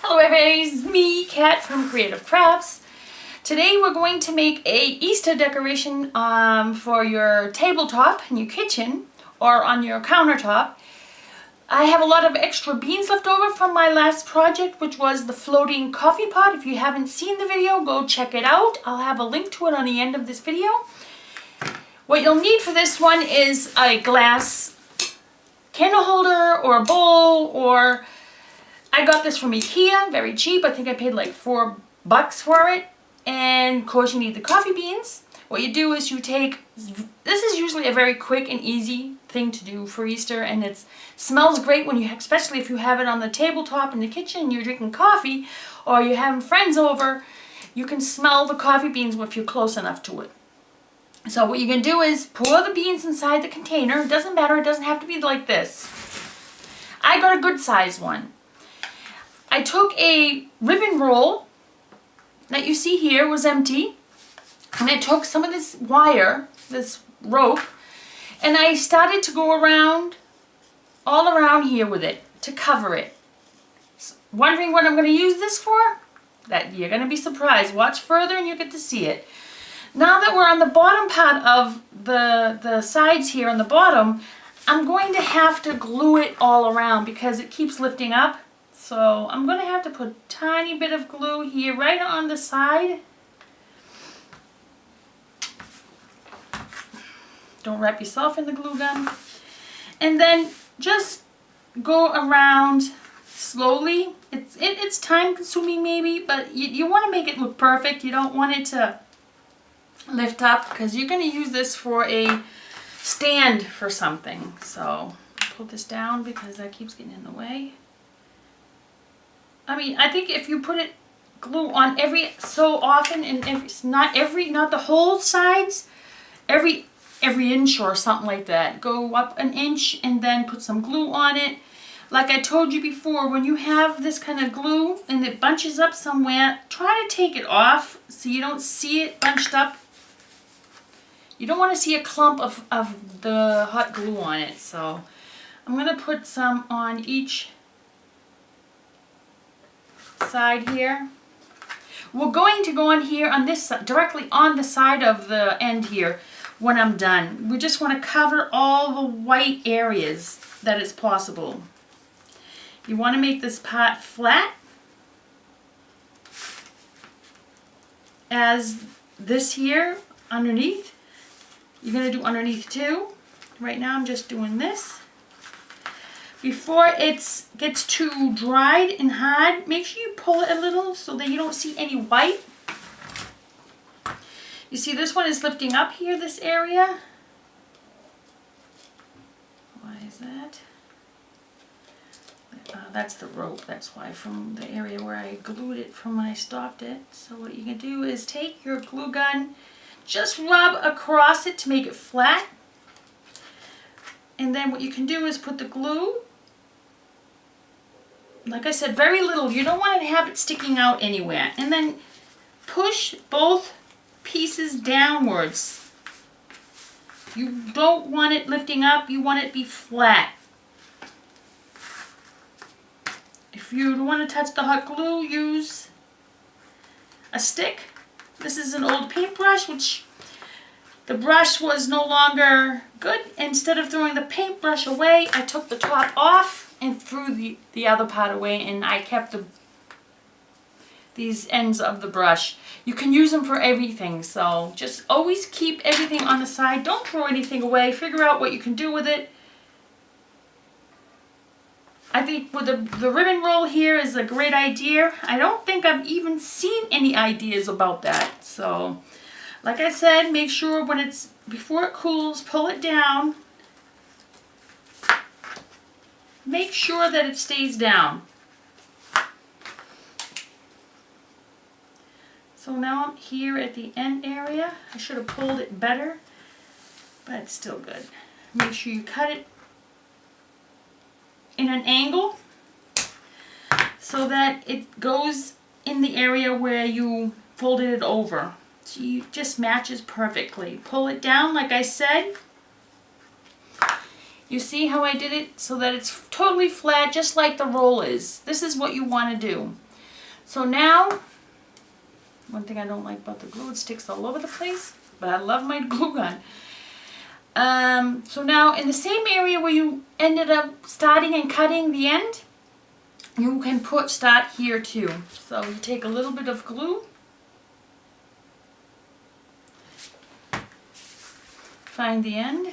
Hello everybody, it's me, Kat from Creative Crafts. Today we're going to make a Easter decoration for your tabletop in your kitchen or on your countertop. I have a lot of extra beans left over from my last project, which was the floating coffee pot. If you haven't seen the video, go check it out. I'll have a link to it on the end of this video. What you'll need for this one is a glass candle holder or a bowl, or I got this from IKEA, very cheap. I think I paid like $4 for it. And of course you need the coffee beans. What you do is you take, this is usually a very quick and easy thing to do for Easter, and it smells great when you, especially if you have it on the tabletop in the kitchen and you're drinking coffee or you're having friends over, you can smell the coffee beans if you're close enough to it. So what you can do is pour the beans inside the container. It doesn't matter, it doesn't have to be like this. I got a good size one. I took a ribbon roll that you see here was empty, and I took some of this wire, this rope, and I started to go around, all around here with it to cover it. Wondering what I'm going to use this for? That you're going to be surprised. Watch further and you get to see it. Now that we're on the bottom part of the sides here on the bottom, I'm going to have to glue it all around because it keeps lifting up. So I'm going to have to put a tiny bit of glue here right on the side. Don't wrap yourself in the glue gun. And then just go around slowly. It's time consuming maybe, but you want to make it look perfect. You don't want it to lift up because you're going to use this for a stand for something. So I'll put this down because that keeps getting in the way. I mean, I think if you put it glue on every so often, and if not the whole sides, every inch or something like that. Go up an inch and then put some glue on it. Like I told you before, when you have this kind of glue and it bunches up somewhere, try to take it off so you don't see it bunched up. You don't want to see a clump of the hot glue on it. So I'm going to put some on each side here. We're going to go on here on this directly on the side of the end here when I'm done. We just want to cover all the white areas that is possible. You want to make this pot flat as this here underneath. You're going to do underneath too. Right now I'm just doing this. Before it gets too dried and hard, make sure you pull it a little so that you don't see any white. You see this one is lifting up here, this area. Why is that? That's the rope, that's why, from the area where I glued it from when I stopped it. So what you can do is take your glue gun, just rub across it to make it flat. And then what you can do is put the glue, like I said, very little. You don't want to have it sticking out anywhere. And then push both pieces downwards. You don't want it lifting up. You want it to be flat. If you don't want to touch the hot glue, use a stick. This is an old paintbrush, which the brush was no longer good. Instead of throwing the paintbrush away, I took the top off and threw the other part away, and I kept these ends of the brush. You can use them for everything, so just always keep everything on the side. Don't throw anything away. Figure out what you can do with it. I think with the ribbon roll here is a great idea. I don't think I've even seen any ideas about that. So, like I said, make sure before it cools, pull it down. Make sure that it stays down. So now I'm here at the end area. I should have pulled it better, but it's still good. Make sure you cut it in an angle so that it goes in the area where you folded it over. So it just matches perfectly. Pull it down like I said. You see how I did it so that it's totally flat, just like the roll is. This is what you want to do. So now, one thing I don't like about the glue, it sticks all over the place, but I love my glue gun. So now in the same area where you ended up starting and cutting the end, you can start here too. So you take a little bit of glue, find the end,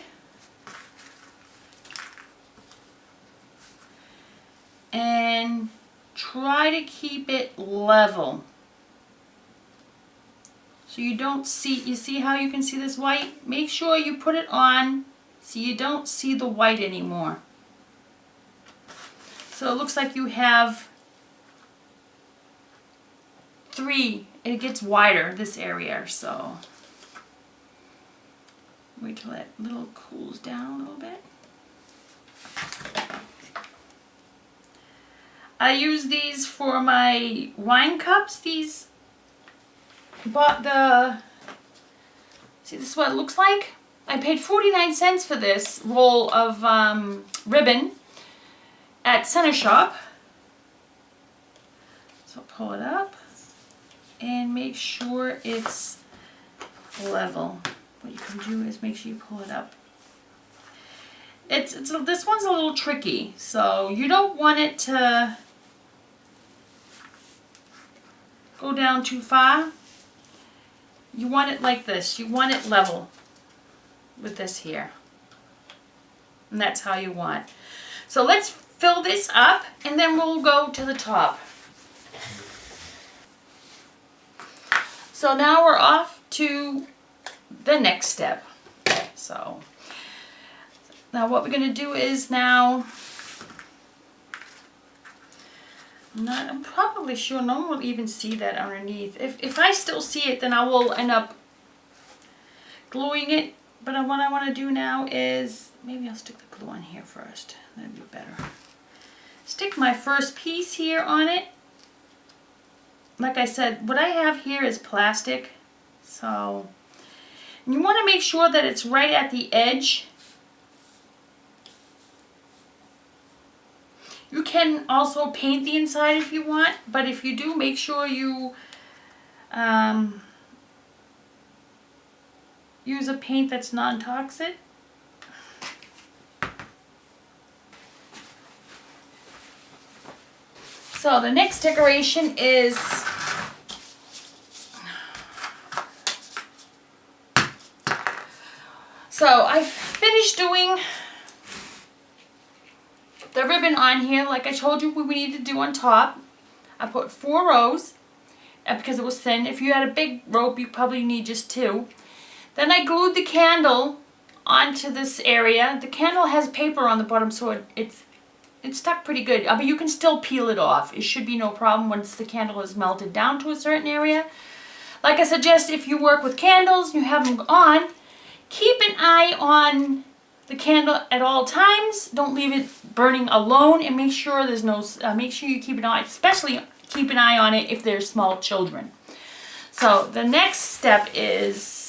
and try to keep it level. So you don't see, you see how you can see this white? Make sure you put it on so you don't see the white anymore. So it looks like you have 3. It gets wider, this area, so wait till that little cools down a little bit. I use these for my wine cups. These, bought the, see, this is what it looks like. I paid 49 cents for this roll of ribbon at Center Shop. So pull it up and make sure it's level. What you can do is make sure you pull it up. This one's a little tricky, so you don't want it to go down too far. You want it like this. You want it level with this here. And that's how you want. So let's fill this up and then we'll go to the top. So now we're off to the next step. So now what we're going to do is now, I'm probably sure no one will even see that underneath. If I still see it, then I will end up gluing it. But what I want to do now is, maybe I'll stick the glue on here first. That'd be better. Stick my first piece here on it. Like I said, what I have here is plastic. So you want to make sure that it's right at the edge. You can also paint the inside if you want, but if you do, make sure you use a paint that's non-toxic. So the next decoration is I finished doing the ribbon on here like I told you we needed to do on top. I put 4 rows because it was thin. If you had a big rope, you probably need just 2. Then I glued the candle onto this area. The candle has paper on the bottom, so it's stuck pretty good. But you can still peel it off. It should be no problem once the candle is melted down to a certain area. Like I suggest, if you work with candles, you have them on, keep an eye on the candle at all times. Don't leave it burning alone, and make sure there's no. Make sure you keep an eye, especially keep an eye on it if there's small children. So the next step is.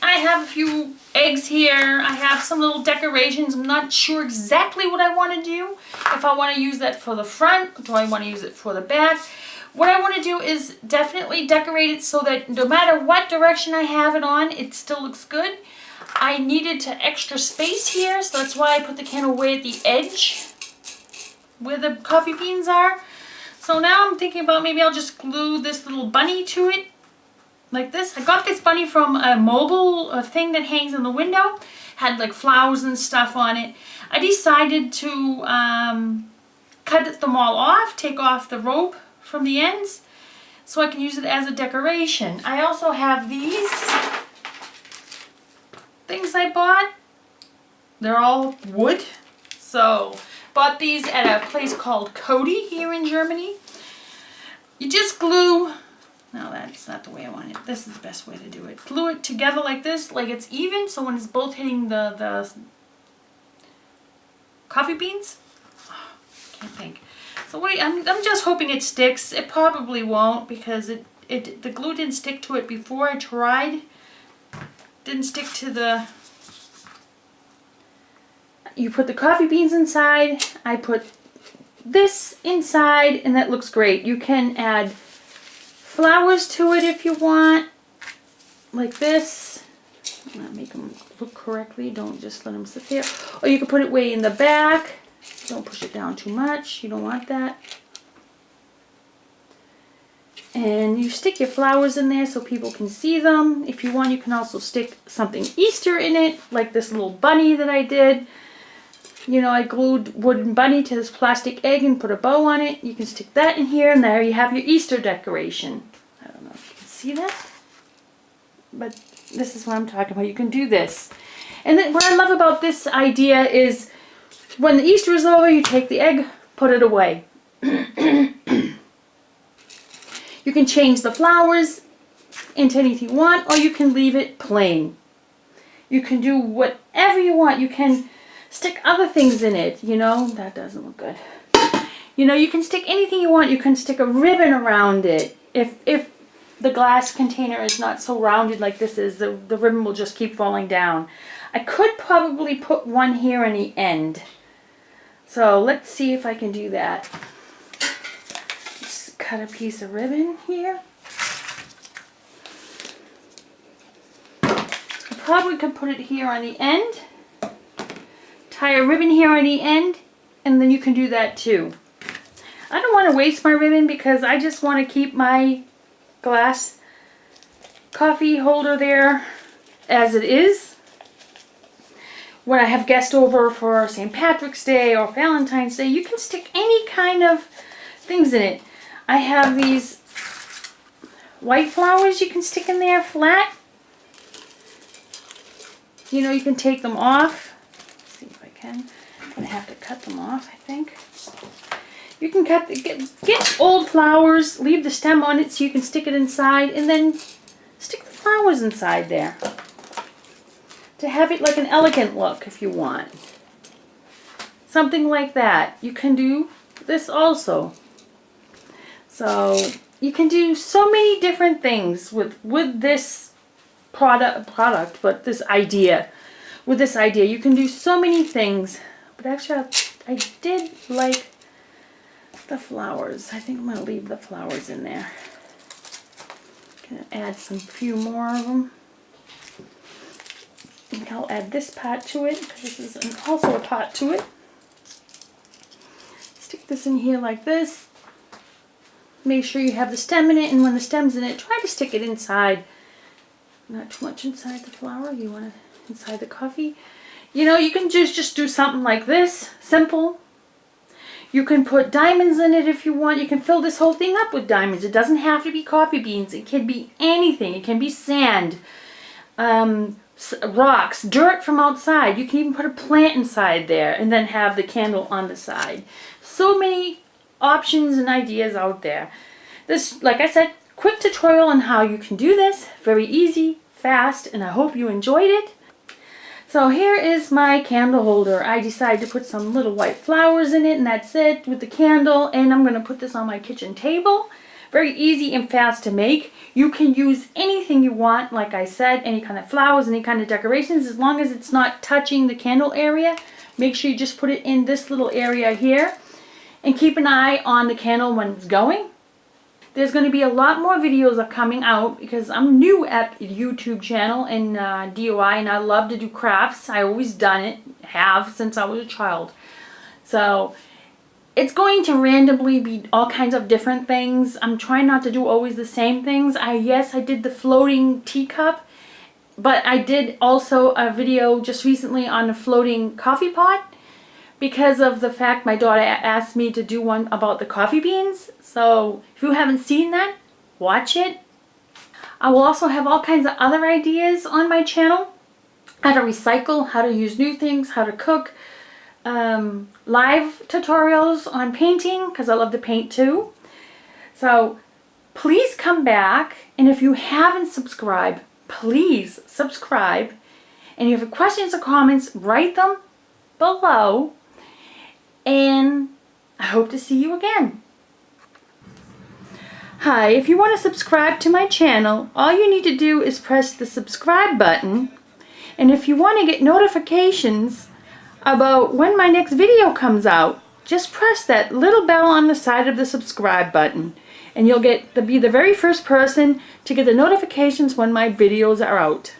I have a few eggs here. I have some little decorations. I'm not sure exactly what I want to do. If I want to use that for the front, do I want to use it for the back? What I want to do is definitely decorate it so that no matter what direction I have it on, it still looks good. I needed extra space here, so that's why I put the candle way at the edge where the coffee beans are. So now I'm thinking about maybe I'll just glue this little bunny to it like this. I got this bunny from a mobile thing that hangs in the window. Had like flowers and stuff on it. I decided to cut them all off, take off the rope from the ends so I can use it as a decoration. I also have these things I bought. They're all wood. So bought these at a place called Cody here in Germany. You just glue, no, that's not the way I want it. This is the best way to do it. Glue it together like this, like it's even, so when it's both hitting the coffee beans, can't think. So wait, I'm just hoping it sticks. It probably won't because the glue didn't stick to it before I tried. Didn't stick to the You put the coffee beans inside. I put this inside, and that looks great. You can add flowers to it if you want, like this. Make them look correctly. Don't just let them sit there. Or you can put it way in the back. Don't push it down too much. You don't want that. And you stick your flowers in there so people can see them. If you want, you can also stick something Easter in it, like this little bunny that I did. You know, I glued wooden bunny to this plastic egg and put a bow on it. You can stick that in here, and there you have your Easter decoration. I don't know if you can see that, but this is what I'm talking about. You can do this. And then what I love about this idea is when the Easter is over, you take the egg, put it away. You can change the flowers into anything you want, or you can leave it plain. You can do whatever you want. You can stick other things in it, you know. That doesn't look good. You know, you can stick anything you want. You can stick a ribbon around it. If the glass container is not so rounded like this is, the ribbon will just keep falling down. I could probably put one here on the end. So let's see if I can do that. Let's cut a piece of ribbon here. I probably could put it here on the end. Tie a ribbon here on the end, and then you can do that too. I don't want to waste my ribbon because I just want to keep my glass coffee holder there as it is. When I have guests over for St. Patrick's Day or Valentine's Day, you can stick any kind of things in it. I have these white flowers you can stick in there flat. You know, you can take them off. Let's see if I can. I'm going to have to cut them off, I think. You can get old flowers, leave the stem on it so you can stick it inside, and then stick the flowers inside there to have it like an elegant look if you want. Something like that. You can do this also. So you can do so many different things with this product, but this idea. With this idea, you can do so many things. But actually, I did like the flowers. I think I'm going to leave the flowers in there. Gonna add some few more of them. I think I'll add this part to it because this is also a part to it. Stick this in here like this. Make sure you have the stem in it, and when the stem's in it, try to stick it inside. Not too much inside the flower. You want it inside the coffee. You know, you can just do something like this. Simple. You can put diamonds in it if you want. You can fill this whole thing up with diamonds. It doesn't have to be coffee beans. It can be anything. It can be sand, rocks, dirt from outside. You can even put a plant inside there and then have the candle on the side. So many options and ideas out there. This, like I said, quick tutorial on how you can do this. Very easy, fast, and I hope you enjoyed it. So here is my candle holder. I decided to put some little white flowers in it, and that's it with the candle. And I'm going to put this on my kitchen table. Very easy and fast to make. You can use anything you want, like I said, any kind of flowers, any kind of decorations, as long as it's not touching the candle area. Make sure you just put it in this little area here. And keep an eye on the candle when it's going. There's going to be a lot more videos coming out because I'm new at the YouTube channel and DIY, and I love to do crafts. I always done it, have since I was a child. So it's going to randomly be all kinds of different things. I'm trying not to do always the same things. Yes, I did the floating teacup, but I did also a video just recently on the floating coffee pot because of the fact my daughter asked me to do one about the coffee beans. So if you haven't seen that, watch it. I will also have all kinds of other ideas on my channel. How to recycle, how to use new things, how to cook, live tutorials on painting because I love to paint too. So please come back, and if you haven't subscribed, please subscribe. And if you have questions or comments, write them below. And I hope to see you again. Hi, if you want to subscribe to my channel, all you need to do is press the subscribe button. And if you want to get notifications about when my next video comes out, just press that little bell on the side of the subscribe button and you'll be the very first person to get the notifications when my videos are out.